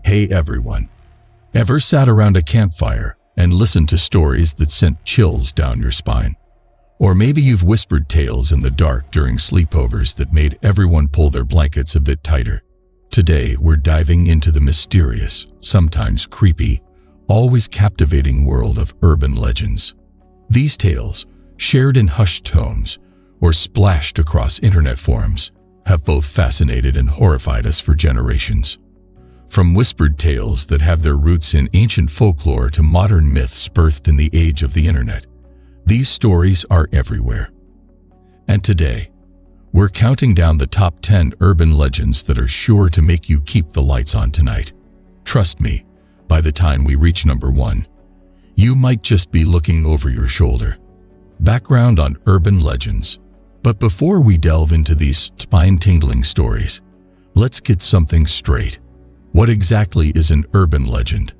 Hey everyone, ever sat around a campfire and listened to stories that sent chills down your spine? Or maybe you've whispered tales in the dark during sleepovers that made everyone pull their blankets a bit tighter. Today, we're diving into the mysterious, sometimes creepy, always captivating world of urban legends. These tales, shared in hushed tones or splashed across internet forums, have both fascinated and horrified us for generations. From whispered tales that have their roots in ancient folklore to modern myths birthed in the age of the internet, these stories are everywhere. And today, we're counting down the top 10 urban legends that are sure to make you keep the lights on tonight. Trust me, by the time we reach number 1, you might just be looking over your shoulder. Background on urban legends. But before we delve into these spine-tingling stories, let's get something straight. What exactly is an urban legend?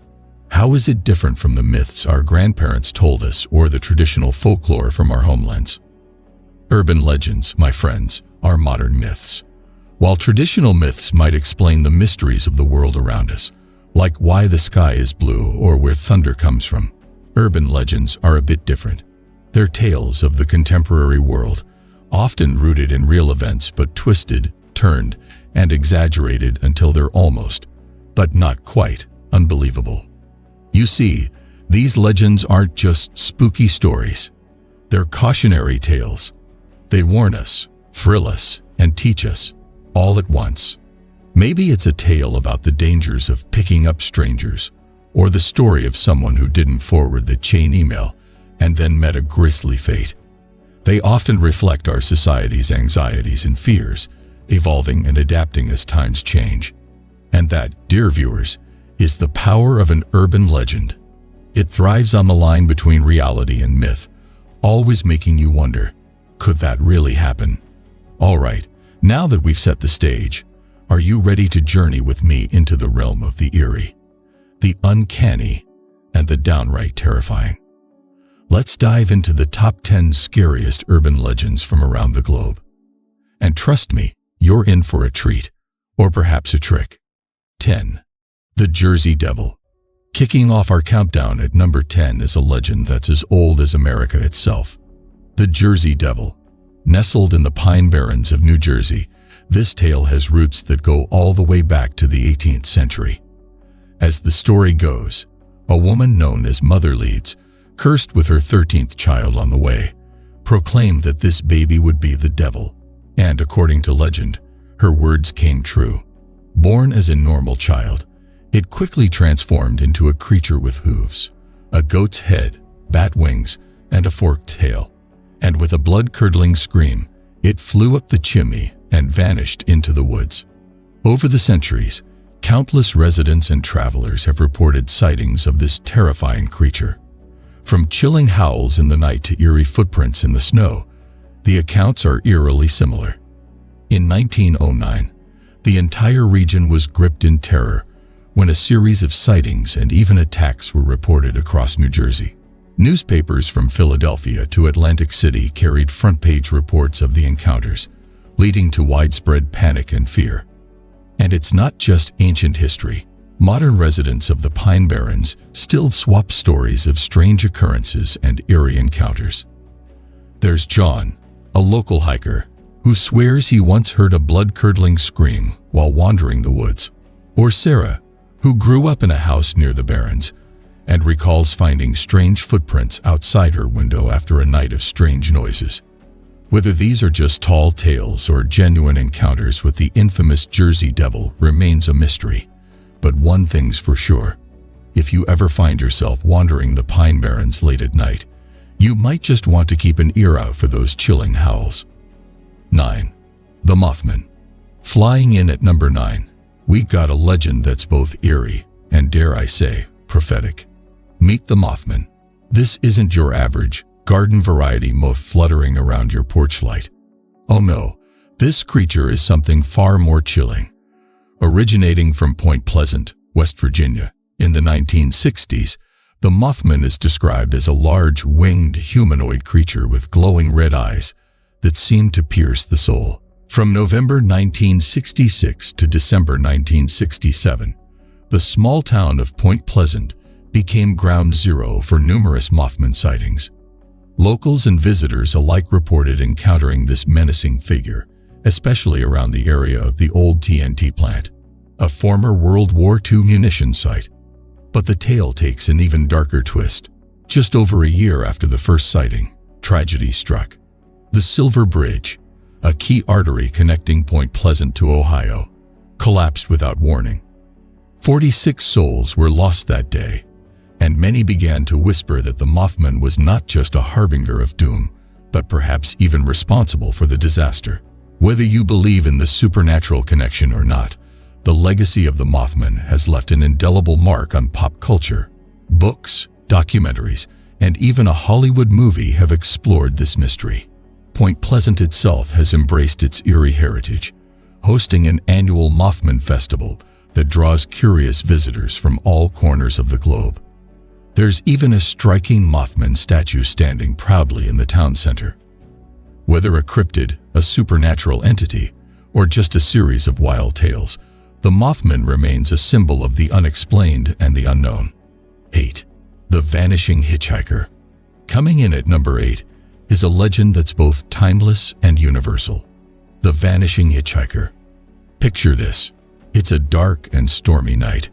How is it different from the myths our grandparents told us or the traditional folklore from our homelands? Urban legends, my friends, are modern myths. While traditional myths might explain the mysteries of the world around us, like why the sky is blue or where thunder comes from, urban legends are a bit different. They're tales of the contemporary world, often rooted in real events but twisted, turned, and exaggerated until they're almost, but not quite, unbelievable. You see, these legends aren't just spooky stories. They're cautionary tales. They warn us, thrill us, and teach us, all at once. Maybe it's a tale about the dangers of picking up strangers, or the story of someone who didn't forward the chain email and then met a grisly fate. They often reflect our society's anxieties and fears, evolving and adapting as times change. And that, dear viewers, is the power of an urban legend. It thrives on the line between reality and myth, always making you wonder, could that really happen? All right, now that we've set the stage, are you ready to journey with me into the realm of the eerie, the uncanny, and the downright terrifying? Let's dive into the top 10 scariest urban legends from around the globe. And trust me, you're in for a treat, or perhaps a trick. 10. The Jersey Devil. Kicking off our countdown at number 10 is a legend that's as old as America itself. The Jersey Devil. Nestled in the Pine Barrens of New Jersey, this tale has roots that go all the way back to the 18th century. As the story goes, a woman known as Mother Leeds, cursed with her 13th child on the way, proclaimed that this baby would be the devil, and according to legend, her words came true. Born as a normal child, it quickly transformed into a creature with hooves, a goat's head, bat wings, and a forked tail. And with a blood-curdling scream, it flew up the chimney and vanished into the woods. Over the centuries, countless residents and travelers have reported sightings of this terrifying creature. From chilling howls in the night to eerie footprints in the snow, the accounts are eerily similar. In 1909, the entire region was gripped in terror when a series of sightings and even attacks were reported across New Jersey. Newspapers from Philadelphia to Atlantic City carried front-page reports of the encounters, leading to widespread panic and fear. And it's not just ancient history. Modern residents of the Pine Barrens still swap stories of strange occurrences and eerie encounters. There's John, a local hiker, who swears he once heard a blood-curdling scream while wandering the woods. Or Sarah, who grew up in a house near the Barrens and recalls finding strange footprints outside her window after a night of strange noises. Whether these are just tall tales or genuine encounters with the infamous Jersey Devil remains a mystery. But one thing's for sure, if you ever find yourself wandering the Pine Barrens late at night, you might just want to keep an ear out for those chilling howls. 9. The Mothman. Flying in at number 9, we got a legend that's both eerie and, dare I say, prophetic. Meet the Mothman. This isn't your average, garden-variety moth fluttering around your porch light. Oh no, this creature is something far more chilling. Originating from Point Pleasant, West Virginia, in the 1960s, the Mothman is described as a large, winged humanoid creature with glowing red eyes that seem to pierce the soul. From November 1966 to December 1967, The small town of Point Pleasant became ground zero for numerous Mothman sightings. Locals and visitors alike reported encountering this menacing figure, especially around the area of the old TNT plant, a former World War II munition site. But the tale takes an even darker twist. Just over a year after the first sighting, tragedy struck. The Silver Bridge, a key artery connecting Point Pleasant to Ohio, collapsed without warning. 46 souls were lost that day, and many began to whisper that the Mothman was not just a harbinger of doom, but perhaps even responsible for the disaster. Whether you believe in the supernatural connection or not, the legacy of the Mothman has left an indelible mark on pop culture. Books, documentaries, and even a Hollywood movie have explored this mystery. Point Pleasant itself has embraced its eerie heritage, hosting an annual Mothman Festival that draws curious visitors from all corners of the globe. There's even a striking Mothman statue standing proudly in the town center. Whether a cryptid, a supernatural entity, or just a series of wild tales, the Mothman remains a symbol of the unexplained and the unknown. 8. The Vanishing Hitchhiker. Coming in at number 8 is a legend that's both timeless and universal. The Vanishing Hitchhiker. Picture this. It's a dark and stormy night.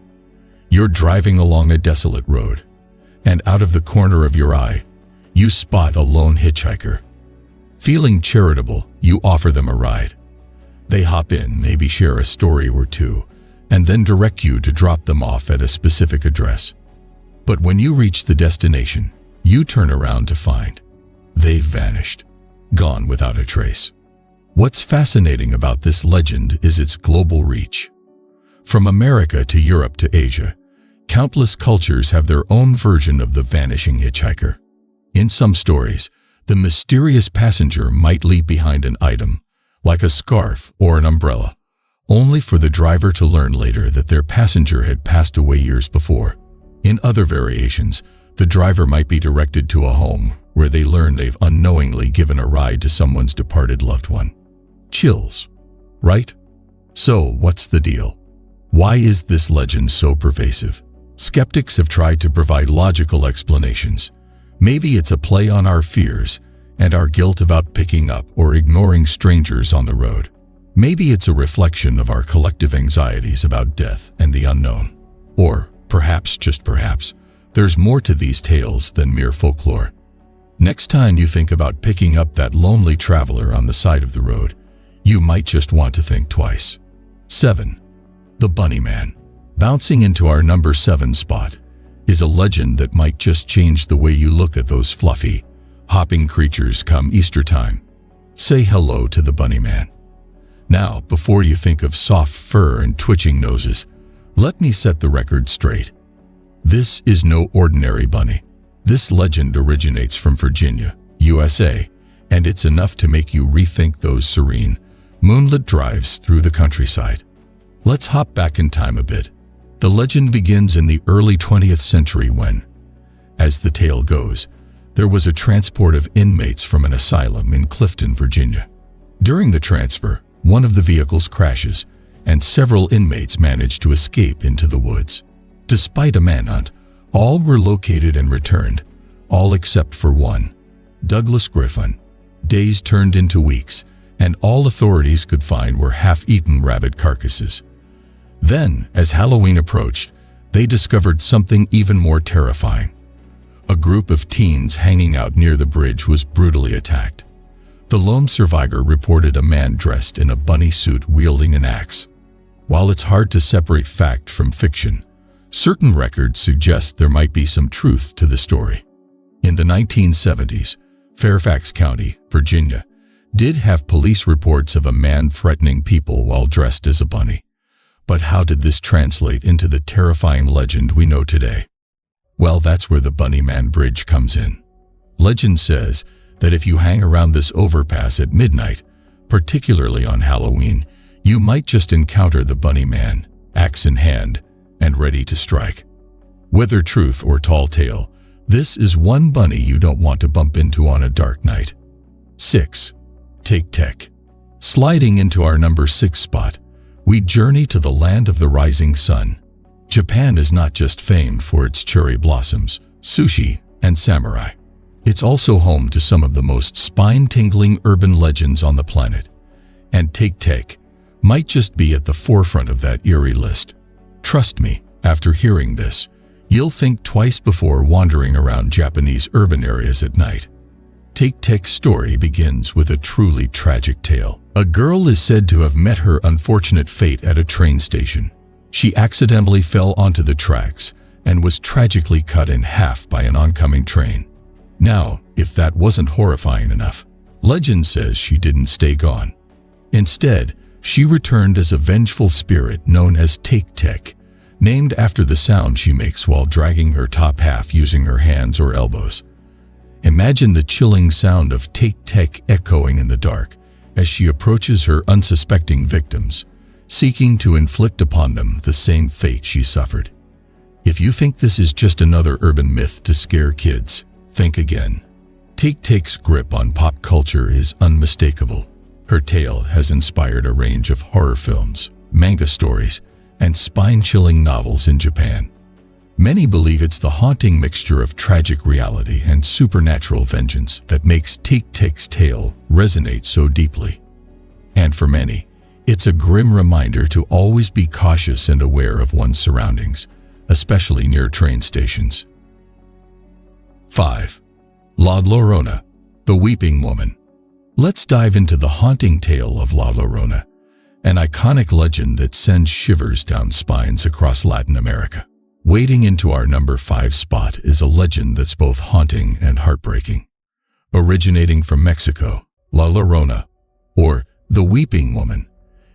You're driving along a desolate road, and out of the corner of your eye, you spot a lone hitchhiker. Feeling charitable, you offer them a ride. They hop in, maybe share a story or two, and then direct you to drop them off at a specific address. But when you reach the destination, you turn around to find they've vanished, gone without a trace. What's fascinating about this legend is its global reach. From America to Europe to Asia, countless cultures have their own version of the vanishing hitchhiker. In some stories, the mysterious passenger might leave behind an item, like a scarf or an umbrella, only for the driver to learn later that their passenger had passed away years before. In other variations, the driver might be directed to a home where they learn they've unknowingly given a ride to someone's departed loved one. Chills, right? So, what's the deal? Why is this legend so pervasive? Skeptics have tried to provide logical explanations. Maybe it's a play on our fears and our guilt about picking up or ignoring strangers on the road. Maybe it's a reflection of our collective anxieties about death and the unknown. Or, perhaps, just perhaps, there's more to these tales than mere folklore. Next time you think about picking up that lonely traveler on the side of the road, you might just want to think twice. 7. The Bunny Man. Bouncing into our number 7 spot is a legend that might just change the way you look at those fluffy, hopping creatures come Easter time. Say hello to the Bunny Man. Now, before you think of soft fur and twitching noses, let me set the record straight. This is no ordinary bunny. This legend originates from Virginia, USA, and it's enough to make you rethink those serene, moonlit drives through the countryside. Let's hop back in time a bit. The legend begins in the early 20th century when, as the tale goes, there was a transport of inmates from an asylum in Clifton, Virginia. During the transfer, one of the vehicles crashes, and several inmates manage to escape into the woods. Despite a manhunt, all were located and returned, all except for one, Douglas Griffin. Days turned into weeks, and all authorities could find were half-eaten rabbit carcasses. Then, as Halloween approached, they discovered something even more terrifying. A group of teens hanging out near the bridge was brutally attacked. The lone survivor reported a man dressed in a bunny suit wielding an axe. While it's hard to separate fact from fiction, certain records suggest there might be some truth to the story. In the 1970s, Fairfax County, Virginia, did have police reports of a man threatening people while dressed as a bunny. But how did this translate into the terrifying legend we know today? Well, that's where the Bunny Man Bridge comes in. Legend says that if you hang around this overpass at midnight, particularly on Halloween, you might just encounter the Bunny Man, axe in hand, and ready to strike. Whether truth or tall tale, this is one bunny you don't want to bump into on a dark night. 6. Take Tech. Sliding into our number 6 spot, we journey to the land of the rising sun. Japan is not just famed for its cherry blossoms, sushi, and samurai. It's also home to some of the most spine-tingling urban legends on the planet. And Take might just be at the forefront of that eerie list. Trust me, after hearing this, you'll think twice before wandering around Japanese urban areas at night. Take-Tek's story begins with a truly tragic tale. A girl is said to have met her unfortunate fate at a train station. She accidentally fell onto the tracks and was tragically cut in half by an oncoming train. Now, if that wasn't horrifying enough, legend says she didn't stay gone. Instead, she returned as a vengeful spirit known as Take-Tek, named after the sound she makes while dragging her top half using her hands or elbows. Imagine the chilling sound of Take-Tek echoing in the dark as she approaches her unsuspecting victims, seeking to inflict upon them the same fate she suffered. If you think this is just another urban myth to scare kids, think again. Take-Tek's grip on pop culture is unmistakable. Her tale has inspired a range of horror films, manga stories, and spine-chilling novels in Japan. Many believe it's the haunting mixture of tragic reality and supernatural vengeance that makes Take-Tek's tale resonate so deeply. And for many, it's a grim reminder to always be cautious and aware of one's surroundings, especially near train stations. 5. La Llorona, the Weeping Woman. Let's dive into the haunting tale of La Llorona, an iconic legend that sends shivers down spines across Latin America. Wading into our number 5 spot is a legend that's both haunting and heartbreaking. Originating from Mexico, La Llorona, or the Weeping Woman,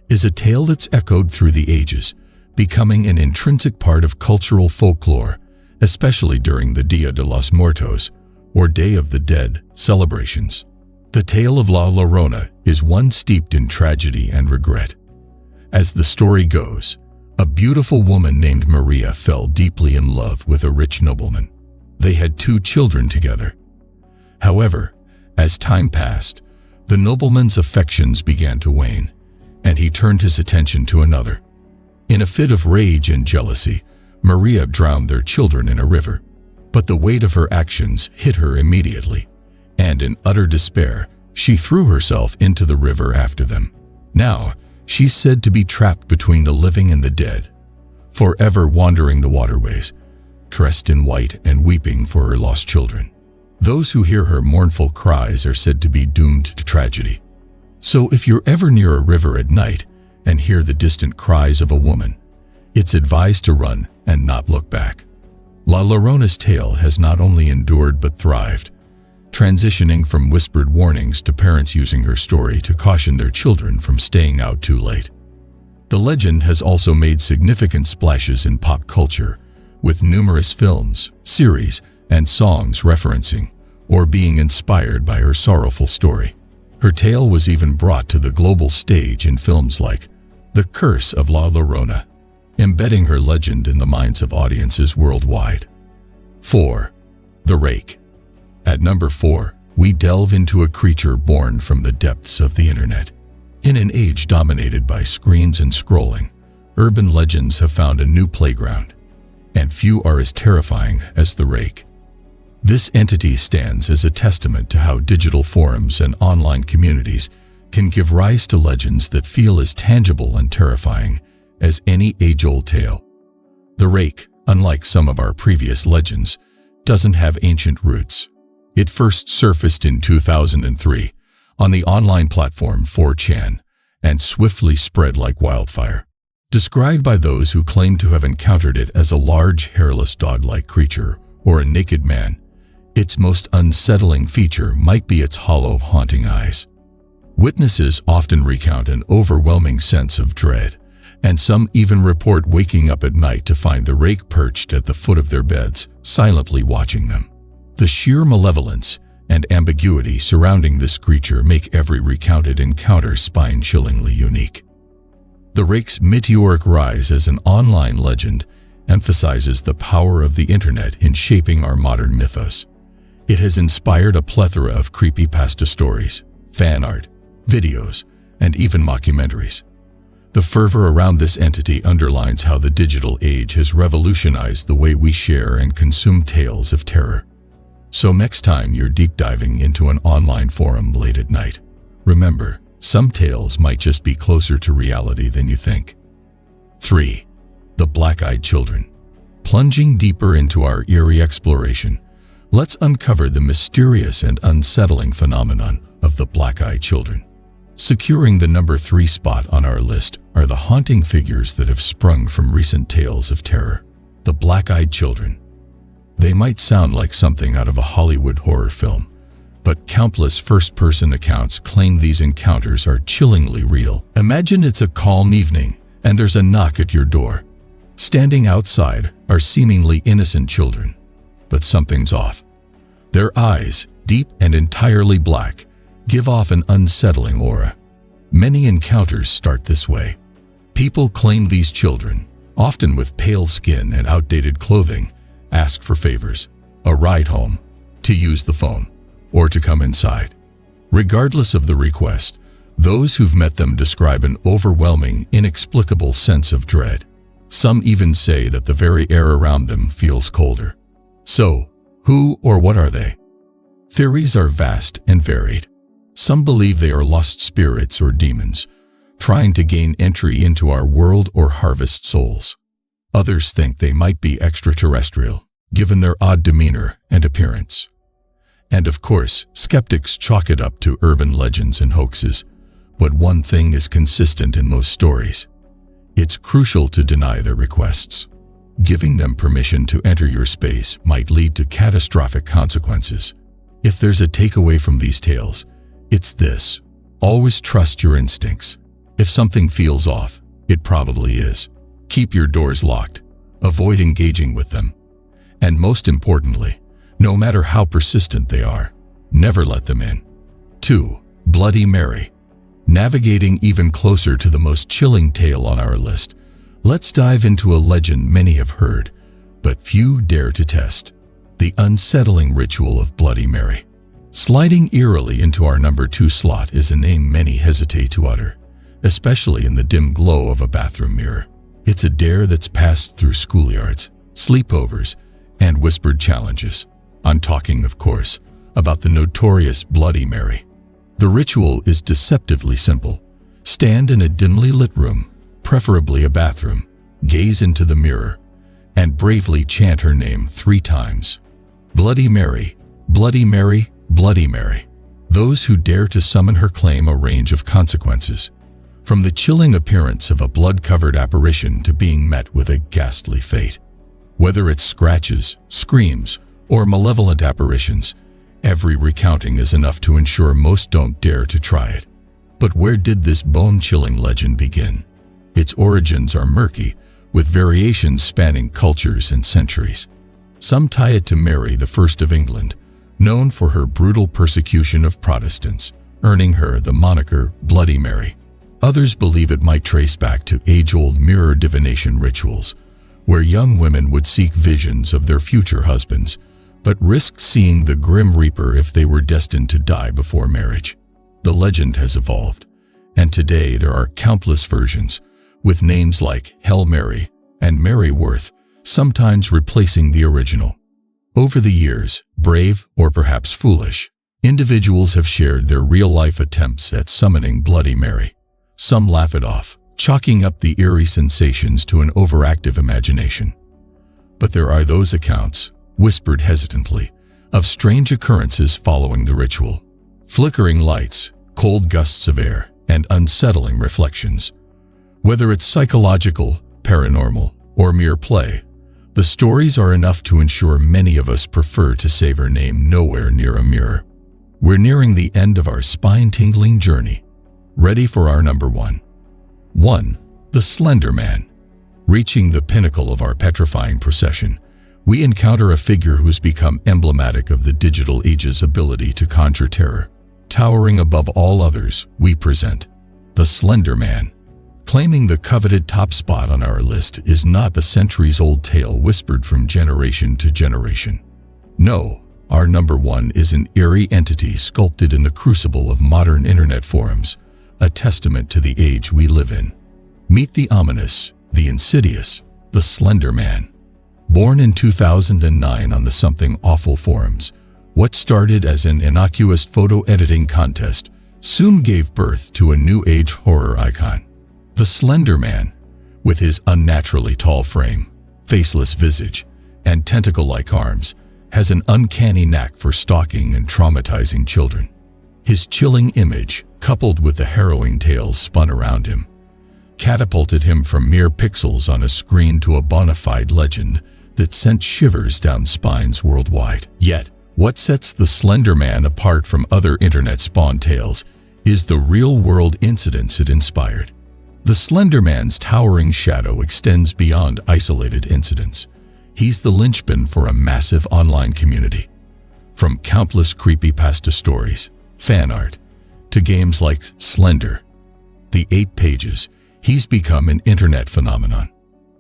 is a tale that's echoed through the ages, becoming an intrinsic part of cultural folklore, especially during the Dia de los Muertos, or Day of the Dead, celebrations. The tale of La Llorona is one steeped in tragedy and regret. As the story goes, a beautiful woman named Maria fell deeply in love with a rich nobleman. They had 2 children together. However, as time passed, the nobleman's affections began to wane, and he turned his attention to another. In a fit of rage and jealousy, Maria drowned their children in a river. But the weight of her actions hit her immediately, and in utter despair, she threw herself into the river after them. Now, she's said to be trapped between the living and the dead, forever wandering the waterways, dressed in white and weeping for her lost children. Those who hear her mournful cries are said to be doomed to tragedy. So if you're ever near a river at night and hear the distant cries of a woman, it's advised to run and not look back. La Llorona's tale has not only endured but thrived, transitioning from whispered warnings to parents using her story to caution their children from staying out too late. The legend has also made significant splashes in pop culture, with numerous films, series, and songs referencing or being inspired by her sorrowful story. Her tale was even brought to the global stage in films like The Curse of La Llorona, embedding her legend in the minds of audiences worldwide. 4. The Rake. At number 4, we delve into a creature born from the depths of the internet. In an age dominated by screens and scrolling, urban legends have found a new playground, and few are as terrifying as the Rake. This entity stands as a testament to how digital forums and online communities can give rise to legends that feel as tangible and terrifying as any age-old tale. The Rake, unlike some of our previous legends, doesn't have ancient roots. It first surfaced in 2003 on the online platform 4chan and swiftly spread like wildfire. Described by those who claim to have encountered it as a large, hairless dog-like creature or a naked man, its most unsettling feature might be its hollow, haunting eyes. Witnesses often recount an overwhelming sense of dread, and some even report waking up at night to find the Rake perched at the foot of their beds, silently watching them. The sheer malevolence and ambiguity surrounding this creature make every recounted encounter spine-chillingly unique. The Rake's meteoric rise as an online legend emphasizes the power of the internet in shaping our modern mythos. It has inspired a plethora of creepypasta stories, fan art, videos, and even mockumentaries. The fervor around this entity underlines how the digital age has revolutionized the way we share and consume tales of terror. So next time you're deep diving into an online forum late at night, remember, some tales might just be closer to reality than you think. 3. The Black-Eyed Children. Plunging deeper into our eerie exploration, let's uncover the mysterious and unsettling phenomenon of the Black-Eyed Children. Securing the number 3 spot on our list are the haunting figures that have sprung from recent tales of terror. The Black-Eyed Children. They might sound like something out of a Hollywood horror film, but countless first-person accounts claim these encounters are chillingly real. Imagine it's a calm evening and there's a knock at your door. Standing outside are seemingly innocent children, but something's off. Their eyes, deep and entirely black, give off an unsettling aura. Many encounters start this way. People claim these children, often with pale skin and outdated clothing, ask for favors, a ride home, to use the phone, or to come inside. Regardless of the request, those who've met them describe an overwhelming, inexplicable sense of dread. Some even say that the very air around them feels colder. So, who or what are they? Theories are vast and varied. Some believe they are lost spirits or demons, trying to gain entry into our world or harvest souls. Others think they might be extraterrestrial, given their odd demeanor and appearance. And of course, skeptics chalk it up to urban legends and hoaxes. But one thing is consistent in most stories. It's crucial to deny their requests. Giving them permission to enter your space might lead to catastrophic consequences. If there's a takeaway from these tales, it's this: always trust your instincts. If something feels off, it probably is. Keep your doors locked. Avoid engaging with them. And most importantly, no matter how persistent they are, never let them in. 2. Bloody Mary. Navigating even closer to the most chilling tale on our list, let's dive into a legend many have heard, but few dare to test: the unsettling ritual of Bloody Mary. Sliding eerily into our number 2 slot is a name many hesitate to utter, especially in the dim glow of a bathroom mirror. It's a dare that's passed through schoolyards, sleepovers, and whispered challenges. I'm talking, of course, about the notorious Bloody Mary. The ritual is deceptively simple. Stand in a dimly lit room, preferably a bathroom, gaze into the mirror, and bravely chant her name 3 times. Bloody Mary, Bloody Mary, Bloody Mary. Those who dare to summon her claim a range of consequences, from the chilling appearance of a blood-covered apparition to being met with a ghastly fate. Whether it's scratches, screams, or malevolent apparitions, every recounting is enough to ensure most don't dare to try it. But where did this bone-chilling legend begin? Its origins are murky, with variations spanning cultures and centuries. Some tie it to Mary I of England, known for her brutal persecution of Protestants, earning her the moniker Bloody Mary. Others believe it might trace back to age-old mirror divination rituals, where young women would seek visions of their future husbands, but risked seeing the Grim Reaper if they were destined to die before marriage. The legend has evolved, and today there are countless versions, with names like Hail Mary and Mary Worth, sometimes replacing the original. Over the years, brave, or perhaps foolish, individuals have shared their real-life attempts at summoning Bloody Mary. Some laugh it off, chalking up the eerie sensations to an overactive imagination. But there are those accounts, whispered hesitantly, of strange occurrences following the ritual. Flickering lights, cold gusts of air, and unsettling reflections. Whether it's psychological, paranormal, or mere play, the stories are enough to ensure many of us prefer to save her name nowhere near a mirror. We're nearing the end of our spine-tingling journey. Ready for our number 1. 1. The Slenderman. Reaching the pinnacle of our petrifying procession, we encounter a figure who's become emblematic of the digital age's ability to conjure terror. Towering above all others, we present the Slenderman. Claiming the coveted top spot on our list is not a centuries-old tale whispered from generation to generation. No, our number 1 is an eerie entity sculpted in the crucible of modern internet forums, a testament to the age we live in. Meet the ominous, the insidious, the Slenderman. Born in 2009 on the Something Awful forums, what started as an innocuous photo editing contest soon gave birth to a new age horror icon. The Slenderman, with his unnaturally tall frame, faceless visage, and tentacle-like arms, has an uncanny knack for stalking and traumatizing children. His chilling image, coupled with the harrowing tales spun around him, catapulted him from mere pixels on a screen to a bona fide legend that sent shivers down spines worldwide. Yet, what sets the Slenderman apart from other internet-spawn tales is the real-world incidents it inspired. The Slenderman's towering shadow extends beyond isolated incidents. He's the linchpin for a massive online community. From countless creepypasta stories, fan art, to games like Slender, the 8 Pages, he's become an internet phenomenon.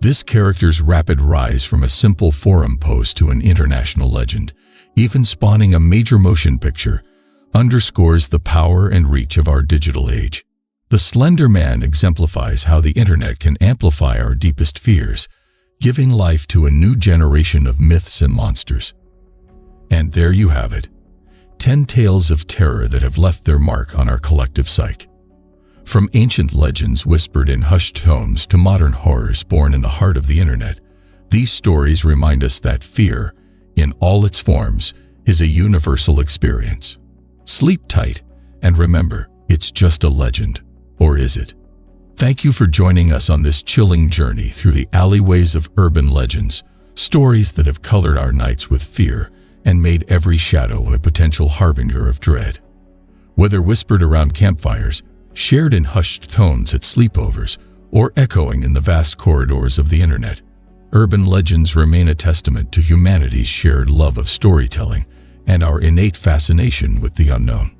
This character's rapid rise from a simple forum post to an international legend, even spawning a major motion picture, underscores the power and reach of our digital age. The Slenderman exemplifies how the internet can amplify our deepest fears, giving life to a new generation of myths and monsters. And there you have it, 10 tales of terror that have left their mark on our collective psyche. From ancient legends whispered in hushed tones to modern horrors born in the heart of the internet, these stories remind us that fear, in all its forms, is a universal experience. Sleep tight, and remember, it's just a legend, or is it? Thank you for joining us on this chilling journey through the alleyways of urban legends, stories that have colored our nights with fear and made every shadow a potential harbinger of dread. Whether whispered around campfires, shared in hushed tones at sleepovers, or echoing in the vast corridors of the internet, urban legends remain a testament to humanity's shared love of storytelling and our innate fascination with the unknown.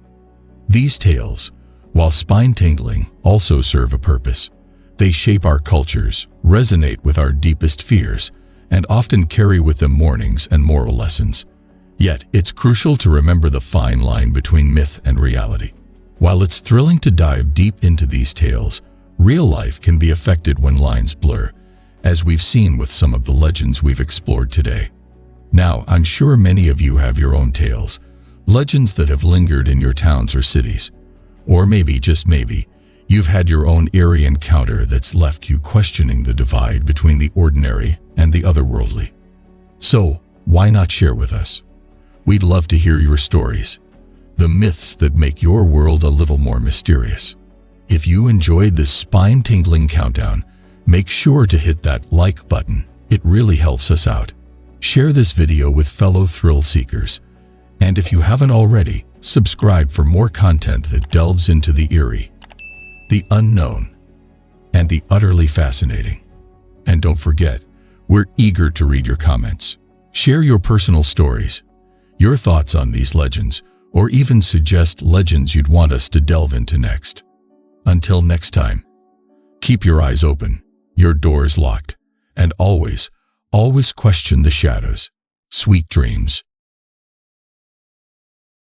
These tales, while spine-tingling, also serve a purpose. They shape our cultures, resonate with our deepest fears, and often carry with them warnings and moral lessons. Yet, it's crucial to remember the fine line between myth and reality. While it's thrilling to dive deep into these tales, real life can be affected when lines blur, as we've seen with some of the legends we've explored today. Now, I'm sure many of you have your own tales, legends that have lingered in your towns or cities. Or maybe, just maybe, you've had your own eerie encounter that's left you questioning the divide between the ordinary and the otherworldly. So, why not share with us? We'd love to hear your stories, the myths that make your world a little more mysterious. If you enjoyed this spine-tingling countdown, make sure to hit that like button. It really helps us out. Share this video with fellow thrill seekers. And if you haven't already, subscribe for more content that delves into the eerie, the unknown, and the utterly fascinating. And don't forget, we're eager to read your comments. Share your personal stories, your thoughts on these legends, or even suggest legends you'd want us to delve into next. Until next time, keep your eyes open, your doors locked, and always question the shadows. Sweet dreams.